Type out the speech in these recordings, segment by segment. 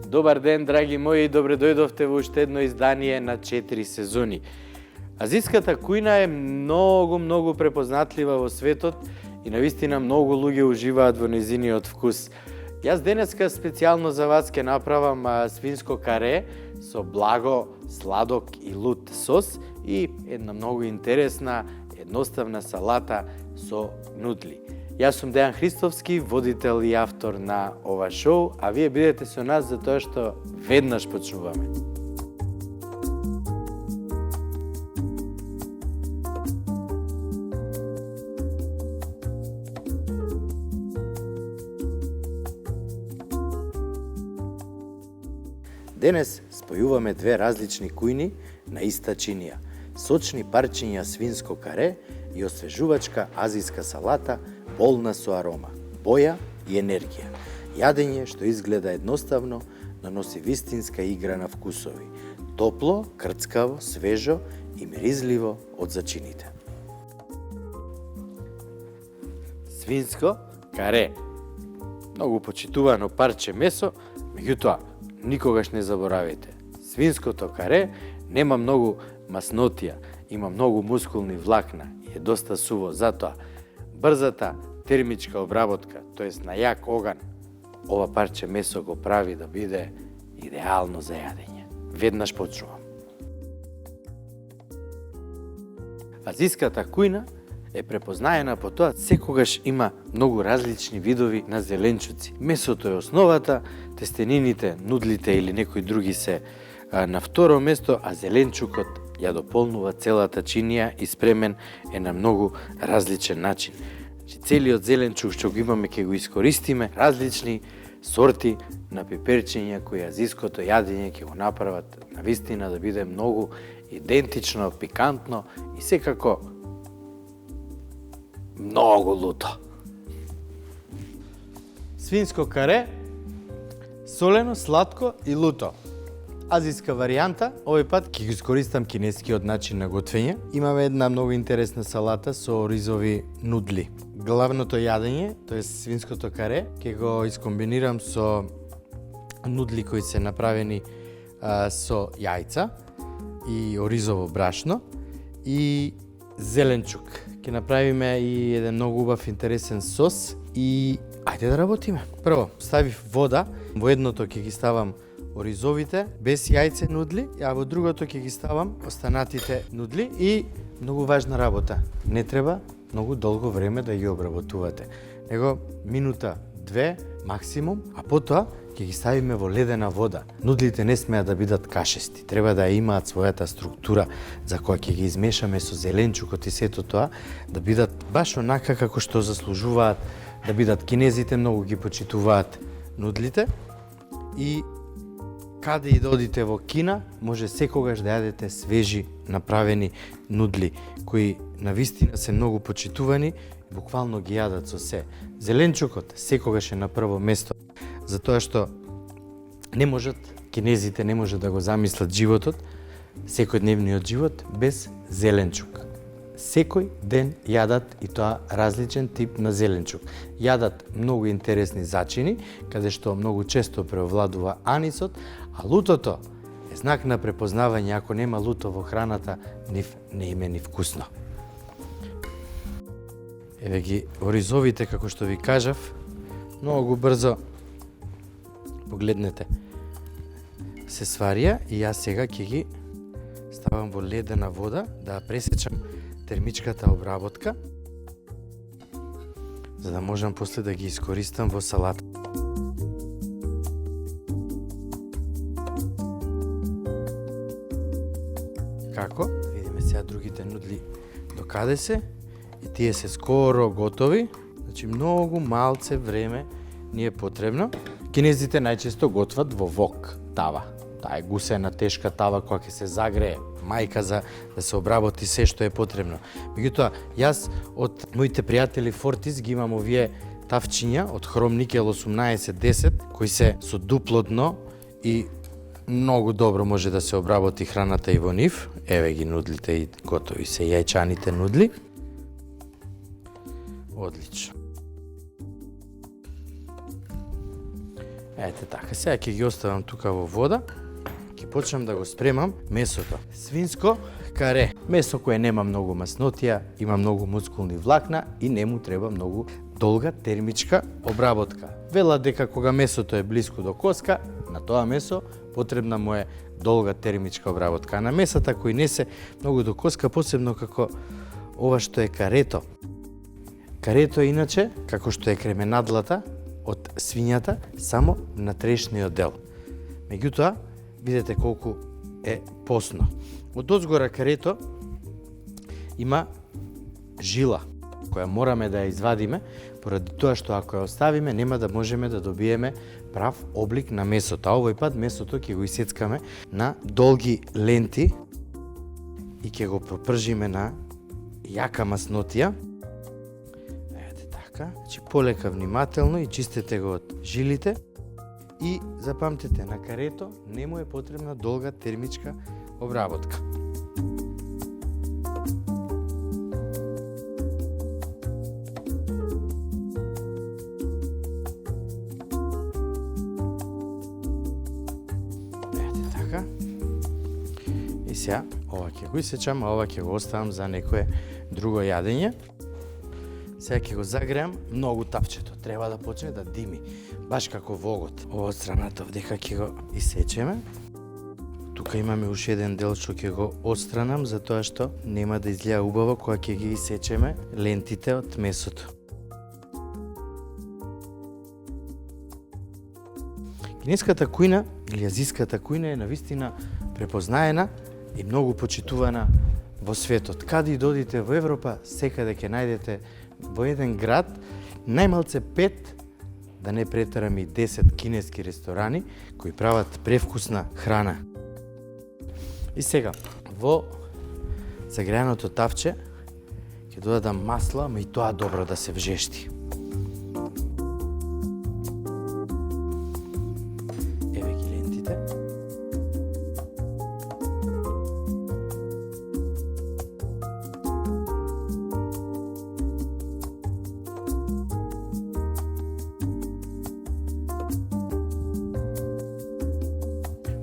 Добар ден, драги мои, добре дојдовте во уште едно издание на 4 сезони. Азиската кујна е многу препознатлива во светот и навистина многу луѓе уживаат во нејзиниот вкус. Јас денеска специјално за вас ќе направам свинско каре со благо, сладок и лут сос и една многу интересна, едноставна салата со нудли. Јас сум Дејан Христовски, водител и автор на ова шоу, а вие бидете со нас затоа што веднаш почнуваме. Денес спојуваме две различни кујни на иста чинија. Сочни парчиња свинско каре и освежувачка азиска салата полна со арома, боја и енергија. Јадење што изгледа едноставно, но носи вистинска игра на вкусови. Топло, крцкаво, свежо и миризливо од зачините. Свинско каре. Многу почитувано парче месо, меѓутоа, никогаш не заборавете. Свинското каре нема многу маснотија, има многу мускулни влакна и е доста суво. Затоа, брзата термичка обработка, тоест на јак оган, ова парче месо го прави да биде идеално за јадење. Веднаш почнувам. Азиската кујна е препознаена по тоа секогаш има многу различни видови на зеленчуци. Месото е основата, тестенините, нудлите или некои други се на второ место, а зеленчукот ја дополнува целата чинија и спремен е на многу различен начин. Целиот зеленчук што го имаме ќе го искористиме, различни сорти на пиперчиња кои азиското јадење ќе го направат навистина да биде многу идентично, пикантно и секако многу луто. Свинско каре, солено, сладко и луто. Азиска варијанта, овој пат ќе го искористам кинескиот начин на готвење. Имаме една многу интересна салата со ризови нудли. Главното јадење, тоест свинското каре, ќе го искомбинирам со нудли кои се направени со јајца и оризово брашно и зеленчук. Ќе направиме и еден многу убав интересен сос и ајде да работиме. Прво, ставив вода, во едното ќе ги ставам оризовите без јајце нудли, а во другото ќе ги ставам останатите нудли и многу важна работа. Не треба многу долго време да ги обработувате. Него минута, две максимум, а потоа ќе ги ставиме во ледена вода. Нудлите не смеат да бидат кашести, треба да имаат својата структура за која ќе ги измешаме со зеленчукот и сето тоа, да бидат баш онака како што заслужуваат да бидат. Кинезите многу ги почитуваат нудлите и каде и да одите во Кина, може секогаш да јадете свежи направени нудли, кои навистина се многу почитувани и буквално ги јадат со се. Зеленчукот секогаш е на прво место, затоа што кинезите не можат да го замислат животот, секојдневниот живот без зеленчук. Секој ден јадат и тоа различен тип на зеленчук. Јадат многу интересни зачини, каде што многу често преовладува анисот, а лутото е знак на препознавање. Ако нема луто во храната, нив не им е ни вкусно. Еве ги оризовите, како што ви кажав, многу брзо, погледнете, се сварија и јас сега ќе ги ставам во ледена вода да пресечам термичката обработка, за да можам после да ги искористам во салата. Како? Видиме сега другите нудли докаде се и тие се скоро готови. Значи многу малце време ни е потребно. Кинезите најчесто готват во вок тава. Таа е гусена тешка тава која ќе се загрее, мајка за да се обработи се што е потребно. Меѓутоа, јас од моите пријатели Фортис ги имам овие тавчиња од хром никел 1810 кои се со дупло дно и многу добро може да се обработи храната и во нив. Еве ги нудлите и готови се јајчаните нудли. Одлично. Ете така, сега ќе ги оставам тука во вода. Ќе почнам да го спремам месото. Свинско каре. Месо кое нема многу маснотија, има многу мускулни влакна и не му треба многу долга термичка обработка. Велат дека кога месото е блиску до коска, на тоа месо потребна му е долга термичка обработка. А на месата кои не се многу до коска, посебно како ова што е карето. Карето е иначе, како што е кременадлата од свињата, само на трешниот дел. Меѓутоа, видете колку е посно. Од озгора карето има жила, која мораме да ја извадиме, поради тоа што ако ја оставиме, нема да можеме да добиеме прав облик на месото. А овој пат месото ќе го исецкаме на долги ленти и ќе го пропржиме на јака маснотија. Ете така, значи полека внимателно и чистете го од жилите. И запамтете, на карето не му е потребна долга термичка обработка. Ете така. И сега ова ќе го исечам, а ова ќе го оставам за некое друго јадење. Сега ќе го загреам многу тапчето. Треба да почне да дими, баш како вогот. Ова од страната вдека ќе го исечеме. Тука имаме уште еден дел што ќе го отстранам, затоа што нема да изгледа убаво кога ќе ги исечеме лентите од месото. Кинеската кујна или азиската кујна е навистина препознаена и многу почитувана во светот. Каде и додите во Европа, секаде ќе најдете во еден град најмалце 5, да не претерам и 10 кинески ресторани кои прават превкусна храна. И сега, во загреаното тавче ќе додадам масло, ама и тоа добро да се вжешти. Еве ги лентите.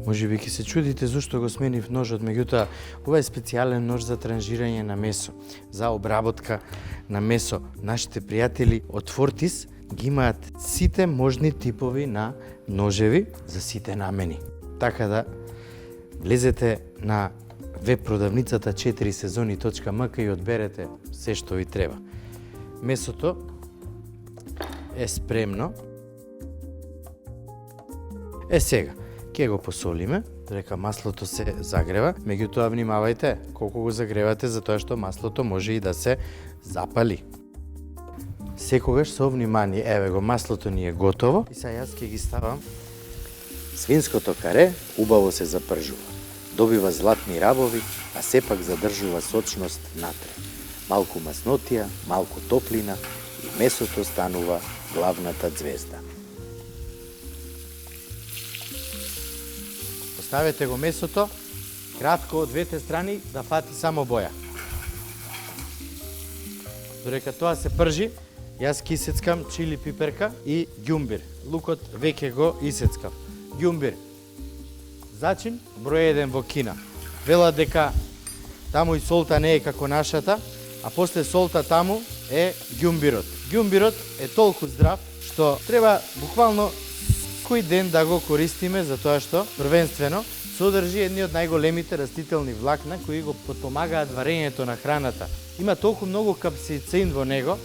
Може би ќе се чудите зошто го сменив ножот, меѓутоа ова е специјален нож за транжирање на месо, за обработка на месо. Нашите пријатели од Фортис ги имаат сите можни типови на ножеви за сите намени. Така да влезете на веб продавницата 4сезони.mk и одберете се што ви треба. Месото е спремно. Сега ќе го посолиме, додека маслото се загрева, меѓутоа внимавајте колку го загревате, затоа што маслото може и да се запали. Секогаш со внимание, еве го, маслото ни е готово и сега јас ќе ги ставам. Свинското каре убаво се запржува. Добива златни рабови, а сепак задржува сочност натре. Малку маснотија, малку топлина и месото станува главната ѕвезда. Ставете го месото кратко од двете страни да фати само боја. Додека тоа се пржи, јас ќе исецкам чили пиперка и ѓумбир. Лукот веќе го исецкав. Ѓумбир, зачин број 1 во Кина. Велат дека таму и солта не е како нашата, а после солта таму е ѓумбирот. Ѓумбирот е толку здрав што треба буквално кој ден да го користиме, затоа што првенствено содржи едни од најголемите растителни влакна кои го потпомагаат варењето на храната. Има толку многу капсаицин во него,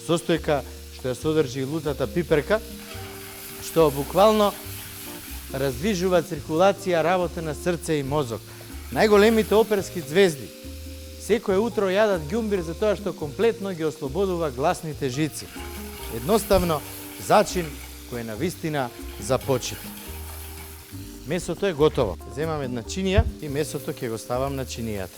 состојка што ја содржи лутата пиперка, што буквално раздвижува циркулација, работа на срце и мозок. Најголемите оперски ѕвезди секое утро јадат ѓумбир затоа што комплетно ги ослободува гласните жици. Едноставно зачин кој е навистина за почит. Месото е готово. Земам една чинија и месото ќе го ставам на чинијата.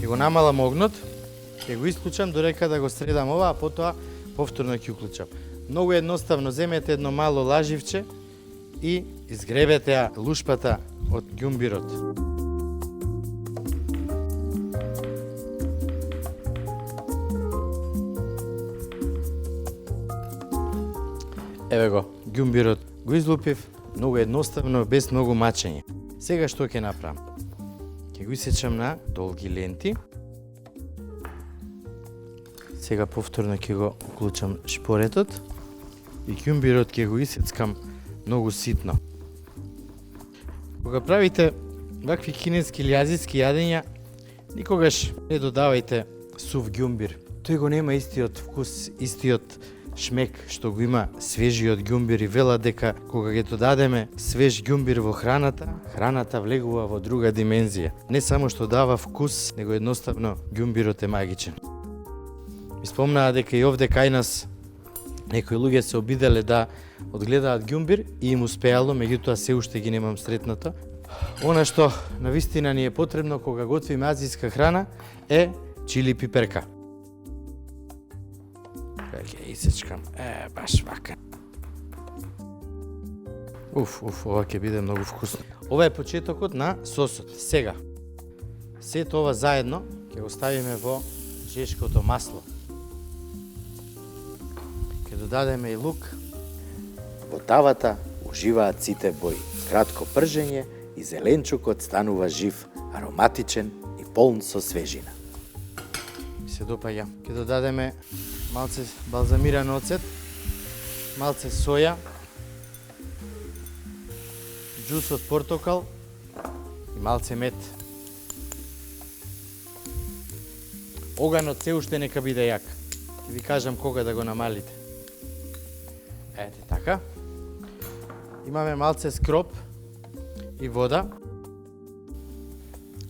Ќе го намалам огнот, ќе го исклучам додека да го средам ова, а потоа повторно ќе уклучам. Многу едноставно, земете едно мало лаживче и изгребете ја лушпата од ѓумбирот. Еве го, ѓумбирот го излупив, многу едноставно, без многу мачење. Сега што ќе направам? Ќе го исечам на долги ленти. Сега повторно ќе го уклучам шпоретот и ѓумбирот ќе го исецкам многу ситно. Кога правите вакви кинески или азиски јадења, никогаш не додавајте сув ѓумбир. Тој го нема истиот вкус, истиот шмек што го има свежиот ѓумбир и велат дека кога ќе додадеме свеж ѓумбир во храната, храната влегува во друга димензија. Не само што дава вкус, него едноставно ѓумбирот е магичен. Ми спомнаа дека и овде кај нас некои луѓе се обиделе да одгледаат ѓумбир и им успеало, меѓутоа се уште ги немам сретнато. Она што навистина ни е потребно кога готвиме азиска храна е чили пиперка. Ќе исечкам, баш вака. Ова ќе биде многу вкусно. Ова е почетокот на сосот. Сега, сето ова заедно ќе го ставиме во жешкото масло. Ќе додадеме и лук. Во тавата уживаат сите бои. Кратко пржење и зеленчукот станува жив, ароматичен и полн со свежина. Ми се допаѓа. Ќе додадеме малце балзамиран оцет, малце соја, џус од портокал и малце мед. Оганот се уште нека биде јак. Ќе ви кажам кога да го намалите. Ете така. Имаме малце скроп и вода.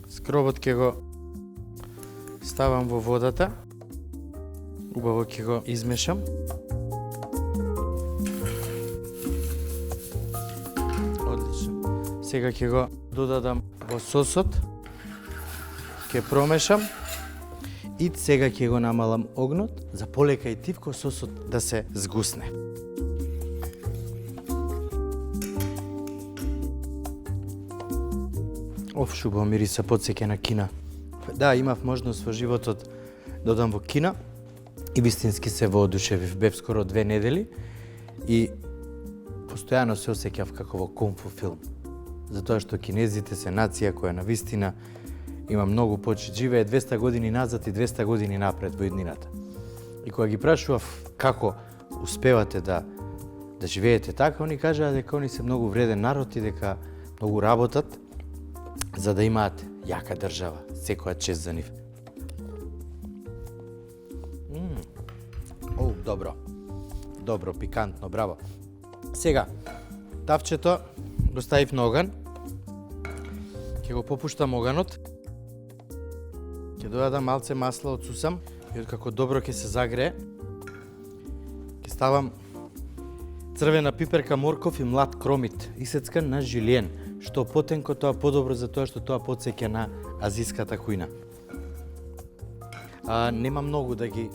Скробот ќе го ставам во водата. Убаво ќе го измешам. Одлично. Сега ќе го додадам во сосот. Ќе промешам. И сега ќе го намалам огнот за полека и тивко сосот да се згусне. Шубаво мириса, потсеќа на кина. Да, имав можност во животот да одам во кина и вистински се воодушевив. Бев скоро 2 недели и постојано се осеќав како во кунг-фу филм. Затоа што кинезите се нација која навистина има многу почит. Живее 200 години назад и 200 години напред во иднината. И кога ги прашував како успевате да живеете така, они кажаа дека они се многу вреден народ и дека многу работат за да имаат јака држава. Секоја чест за нив. Добро. Добро, пикантно, браво. Сега, тавчето го ставив на оган. Ќе го попуштам оганот. Ќе додадам малце масло од сусам и откако добро ќе се загрее, ќе ставам црвена пиперка, морков и млад кромит, исецкан на жилиен. Што потенко, тоа подобро затоа што тоа потсеќа на азиската кујна. Нема многу да ги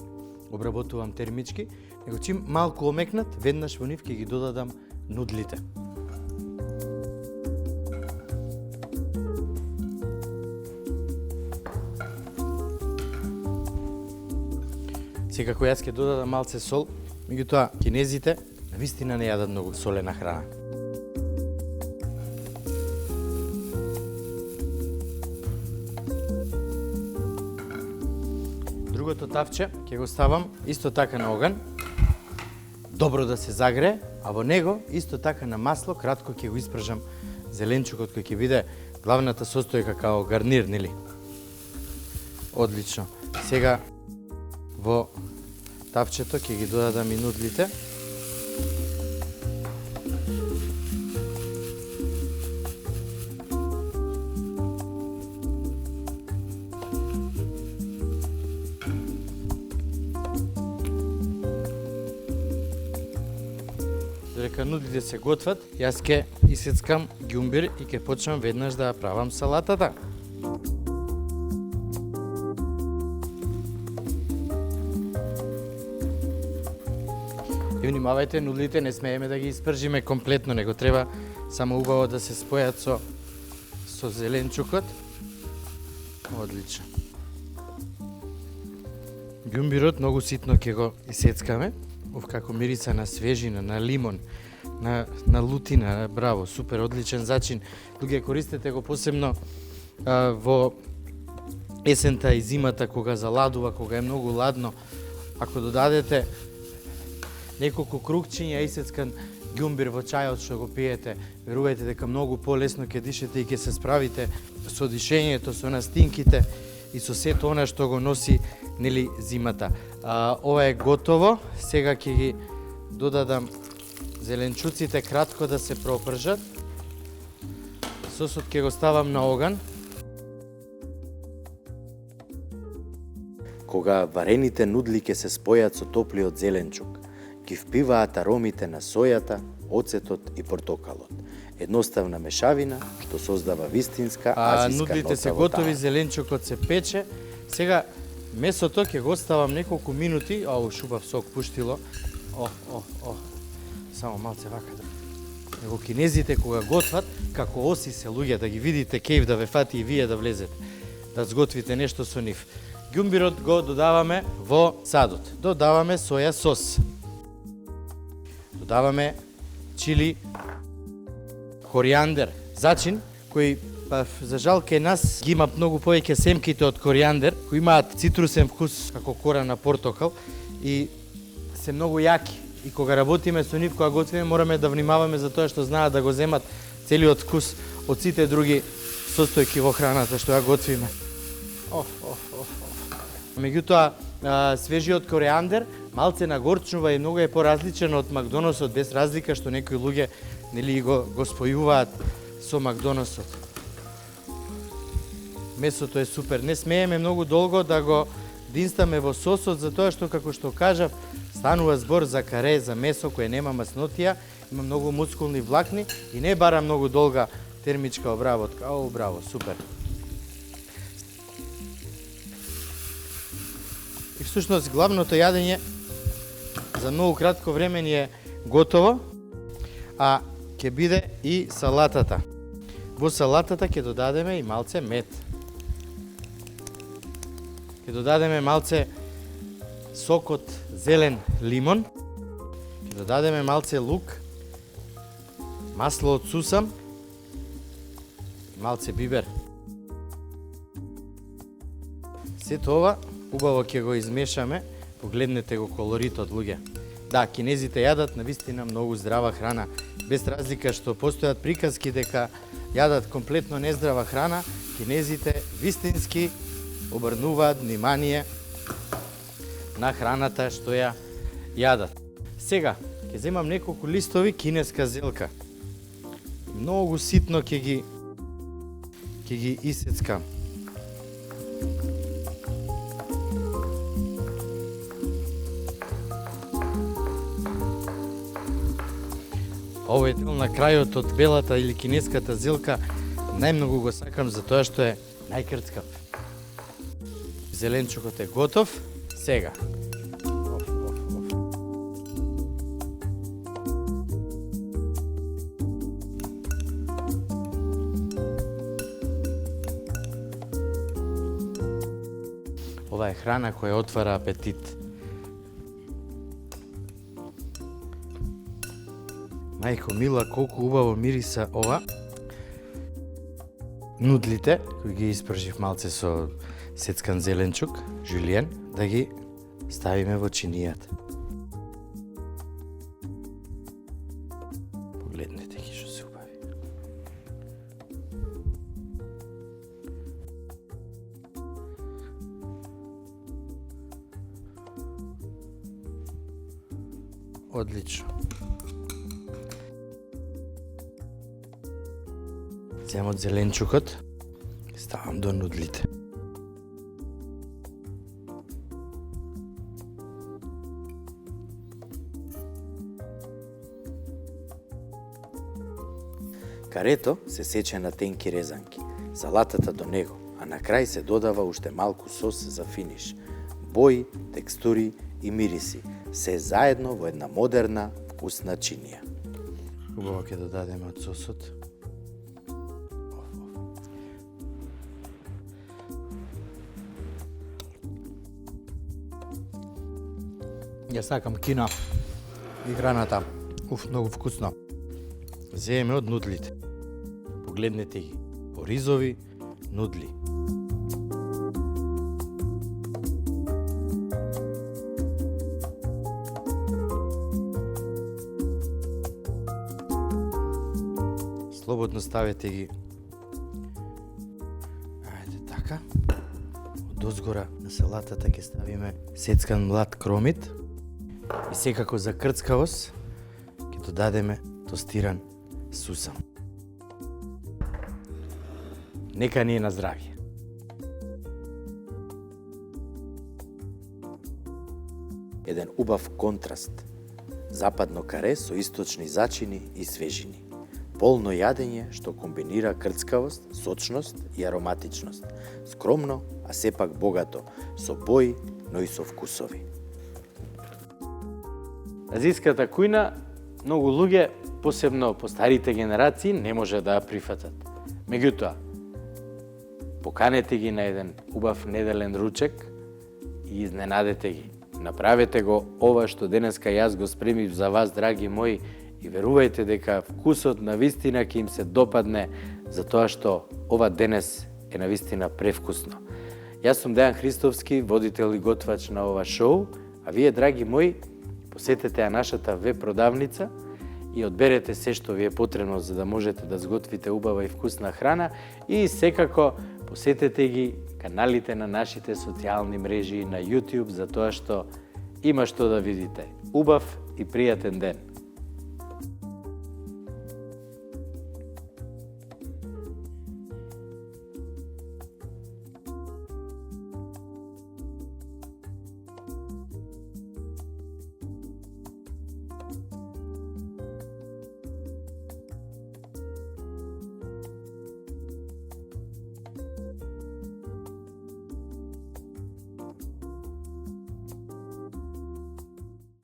обработувам термички, него чим малку омекнат, веднаш во нив ќе ги додадам нудлите. Секако јас ќе додадам малце сол, меѓутоа кинезите навистина не јадат многу солена храна. Другото тавче ќе го ставам исто така на оган, добро да се загрее, а во него исто така на масло кратко ќе го испржам зеленчукот кој ќе биде главната состојка као гарнир, нели? Одлично. Сега во тавчето ќе ги додадам и нудлите. Додека нудлите се готват, јас ќе исецкам ѓумбир и ќе почнам веднаш да ја правам салатата. И внимавајте, нудлите не смееме да ги испржиме комплетно, него треба само убаво да се спојат со зеленчукот. Одлично. Ѓумбирот многу ситно ќе го исецкаме Како мириса на свежина, на лимон, на лутина, браво, супер, одличен зачин. Луѓе, користете го посебно во есента и зимата, кога заладува, кога е многу ладно. Ако додадете неколку кругчиња исецкан ѓумбир во чајот што го пиете, верувајте дека многу полесно ќе дишете и ќе се справите со дишењето, со настинките и со сето она што го носи нели зимата. Ова е готово. Сега ќе ги додадам зеленчуците кратко да се пропржат. Сосот ќе го ставам на оган. Кога варените нудли ќе се спојат со топлиот зеленчук, ги впиваат аромите на сојата, оцетот и портокалот. Едноставна мешавина што создава вистинска азиска нота. Нудлите се готови, зеленчукот се пече. Сега месото ќе го оставам неколку минути. Шубав сок пуштило. Само малце вака да. Него кинезите кога готват, како оси се луѓе, да ги видите кејф да ве фати и вие да влезете, да сготвите нешто со нив. Ѓумбирот го додаваме во садот. Додаваме соја сос. Додаваме чили, коријандер, зачин кој за жал кај нас ги има многу повеќе семките од коријандер, кои имаат цитрусен вкус како кора на портокал и се многу јаки. И кога работиме со нив, кога готвиме, мораме да внимаваме за тоа што знаат да го земат целиот вкус од сите други состојки во храната што ја готвиме. Меѓутоа, свежиот коријандер малце нагорчнува и многу е поразличен од Макдоносот, без разлика што некои луѓе нели го спојуваат со Макдоносот. Месото е супер. Не смееме многу долго да го динстаме во сосот, затоа што, како што кажав, станува збор за каре, за месо кое нема маснотија, има многу мускулни влакни и не бара многу долга термичка обработка. Браво, супер. И всушност главното јадење за многу кратко време ни е готово, а ќе биде и салатата. Во салатата ќе додадеме и малце мед. Ќе додадеме малце сок од зелен лимон. Ќе додадеме малце лук, масло од сусам, малце бибер. Сето ова убаво ќе го измешаме, погледнете го колоритот, луѓе. Да, кинезите јадат навистина многу здрава храна, без разлика што постојат приказки дека јадат комплетно нездрава храна, кинезите вистински обрнуваат внимание на храната што ја јадат. Сега, ќе земам неколку листови кинеска зелка. Многу ситно ќе ги исецкам. Овој дел на крајот од белата или кинеската зелка најмногу го сакам за тоа што е најкрцкав. Зеленчукот е готов. Сега. Ова е храна која отвара апетит. Мајко мила, колку убаво мириса ова. Нудлите, кои ги испржив малце со сецкан зеленчук, жулиен, да ги ставиме во чинијата. Погледнете ги што се убави. Одлично. Земам од зеленчукот, ставам до нудлите. Карето се сече на тенки резанки, салатата до него, а на крај се додава уште малку сос за финиш. Бои, текстури и мириси, се заедно во една модерна, вкусна чинија. Убаво ќе додадеме од сосот. Ја сакам кина. и храната. Многу вкусно. Зееме од нудлите. Погледнете ги. Оризови нудли. Слободно ставете ги. Ајде така. Одозгора на салатата ќе ставиме сецкан млад кромит и секако за крцкавост ќе додадеме тостиран сусам. Нека ни е на здравје. Еден убав контраст. Западно каре со источни зачини и свежини. Полно јадење што комбинира крцкавост, сочност и ароматичност. Скромно, а сепак богато, со бои, но и со вкусови. Азиската кујна, многу луѓе, посебно по старите генерации, не може да ја прифатат. Меѓутоа, поканете ги на еден убав неделен ручек и изненадете ги. Направете го ова што денеска јас го спремив за вас, драги мои, и верувајте дека вкусот на вистина ќе им се допадне, затоа што ова денес е на вистина превкусно. Јас сум Дејан Христовски, водител и готвач на ова шоу, а вие, драги мои, посетете ја нашата веб продавница и одберете се што ви е потребно за да можете да сготвите убава и вкусна храна и секако посетете ги каналите на нашите социјални мрежи на YouTube, затоа што има што да видите. Убав и пријатен ден!